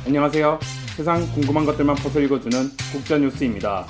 안녕하세요. 세상 궁금한 것들만 퍼서 읽어주는 국자뉴스입니다.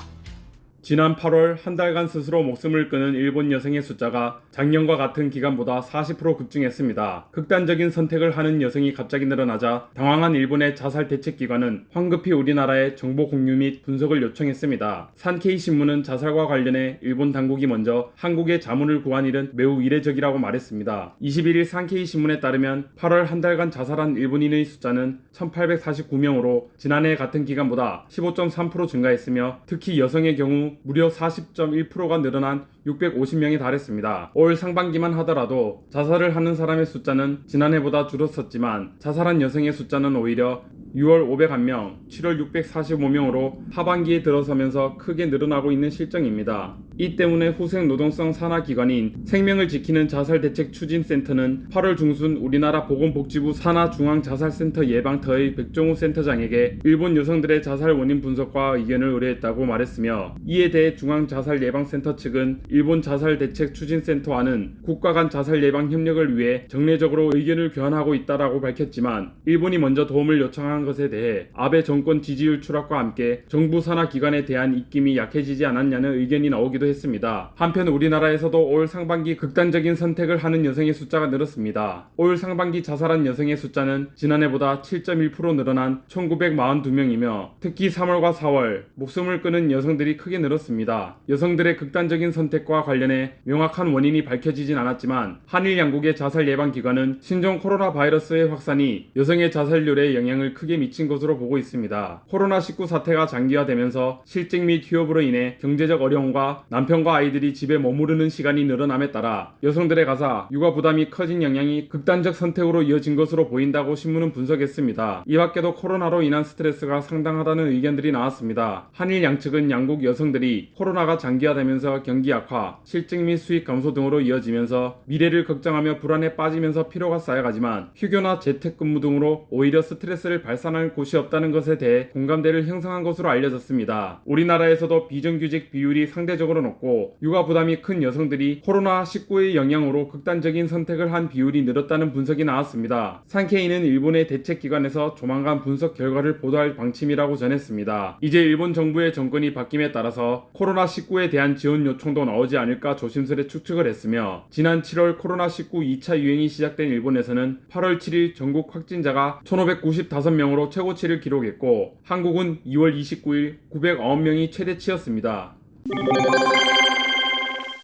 지난 8월 한 달간 스스로 목숨을 끊은 일본 여성의 숫자가 작년과 같은 기간보다 40% 급증했습니다. 극단적인 선택을 하는 여성이 갑자기 늘어나자 당황한 일본의 자살 대책기관은 황급히 우리나라에 정보 공유 및 분석을 요청했습니다. 산케이 신문은 자살과 관련해 일본 당국이 먼저 한국에 자문을 구한 일은 매우 이례적이라고 말했습니다. 21일 산케이 신문에 따르면 8월 한 달간 자살한 일본인의 숫자는 1849명으로 지난해 같은 기간보다 15.3% 증가했으며 특히 여성의 경우 무려 40.1%가 늘어난 650명에 달했습니다. 올 상반기만 하더라도 자살을 하는 사람의 숫자는 지난해보다 줄었었지만 자살한 여성의 숫자는 오히려 6월 501명, 7월 645명으로 하반기에 들어서면서 크게 늘어나고 있는 실정입니다. 이 때문에 후생노동성 산하기관인 생명을 지키는 자살대책추진센터는 8월 중순 우리나라 보건복지부 산하중앙자살센터 예방터의 백종우 센터장에게 일본 여성들의 자살 원인 분석과 의견을 의뢰했다고 말했으며, 이에 대해 중앙자살예방센터 측은 일본 자살대책추진센터와는 국가 간 자살 예방 협력을 위해 정례적으로 의견을 교환하고 있다라고 밝혔지만, 일본이 먼저 도움을 요청한 것에 대해 아베 정권 지지율 추락과 함께 정부 산하 기관에 대한 입김이 약해지지 않았냐는 의견이 나오기도 했습니다. 한편 우리나라에서도 올 상반기 극단적인 선택을 하는 여성의 숫자가 늘었습니다. 올 상반기 자살한 여성의 숫자는 지난해보다 7.1% 늘어난 1942명이며 특히 3월과 4월 목숨을 끊은 여성들이 크게 늘었습니다. 여성들의 극단적인 선택과 관련해 명확한 원인이 밝혀지진 않았지만 한일 양국의 자살 예방 기관은 신종 코로나 바이러스의 확산이 여성의 자살률에 영향을 크게 미친 것으로 보고 있습니다. 코로나19 사태가 장기화되면서 실직 및 휴업으로 인해 경제적 어려움과 남편과 아이들이 집에 머무르는 시간이 늘어남에 따라 여성들의 가사, 육아 부담이 커진 영향이 극단적 선택으로 이어진 것으로 보인다고 신문은 분석했습니다. 이 밖에도 코로나로 인한 스트레스가 상당하다는 의견들이 나왔습니다. 한일 양측은 양국 여성들이 코로나가 장기화되면서 경기 악화, 실직 및 수익 감소 등으로 이어지면서 미래를 걱정하며 불안에 빠지면서 피로가 쌓여가지만 휴교나 재택근무 등으로 오히려 스트레스를 발산할 곳이 없다는 것에 대해 공감대를 형성한 것으로 알려졌습니다. 우리나라에서도 비정규직 비율이 상대적으로 높고 육아 부담이 큰 여성들이 코로나19의 영향으로 극단적인 선택을 한 비율이 늘었다는 분석이 나왔습니다. 산케이는 일본의 대책기관에서 조만간 분석 결과를 보도할 방침이라고 전했습니다. 이제 일본 정부의 정권이 바뀜에 따라서 코로나19에 대한 지원 요청도 나오지 않을까 조심스레 추측을 했으며, 지난 7월 코로나19 2차 유행이 시작된 일본에서는 8월 7일 전국 확진자가 1595명으로 최고치를 기록했고 한국은 2월 29일 909명이 최대치였습니다.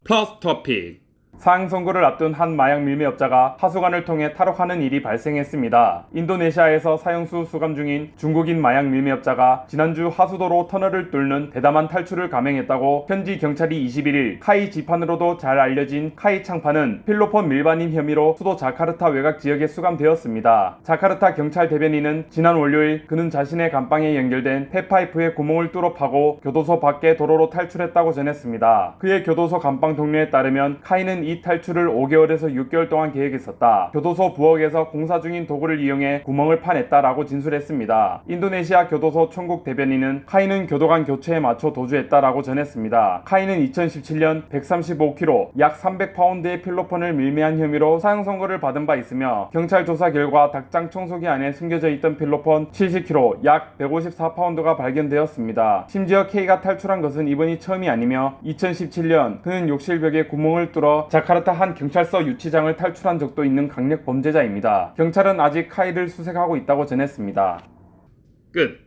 플러스 토픽. 사형 선고를 앞둔 한 마약 밀매업자가 하수관을 통해 탈옥하는 일이 발생했습니다. 인도네시아에서 사형수 수감 중인 중국인 마약 밀매업자가 지난주 하수도로 터널을 뚫는 대담한 탈출을 감행했다고 현지 경찰이 21일 카이 지판으로도 잘 알려진 카이 창파는 필로폰 밀반입 혐의로 수도 자카르타 외곽 지역에 수감되었습니다. 자카르타 경찰 대변인은 지난 월요일 그는 자신의 감방에 연결된 폐파이프에 구멍을 뚫어 파고 교도소 밖에 도로로 탈출했다고 전했습니다. 그의 교도소 감방 동료에 따르면 카이는 이 탈출을 5개월에서 6개월 동안 계획했었다. 교도소 부엌에서 공사 중인 도구를 이용해 구멍을 파냈다라고 진술했습니다. 인도네시아 교도소 총국 대변인은 카이는 교도관 교체에 맞춰 도주했다라고 전했습니다. 카이는 2017년 135kg, 약 300파운드의 필로폰을 밀매한 혐의로 사형 선고를 받은 바 있으며, 경찰 조사 결과 닭장 청소기 안에 숨겨져 있던 필로폰 70kg, 약 154파운드가 발견되었습니다. 심지어 K가 탈출한 것은 이번이 처음이 아니며 2017년 그는 욕실벽에 구멍을 뚫어 자카르타 한 경찰서 유치장을 탈출한 적도 있는 강력 범죄자입니다. 경찰은 아직 카이를 수색하고 있다고 전했습니다. 끝.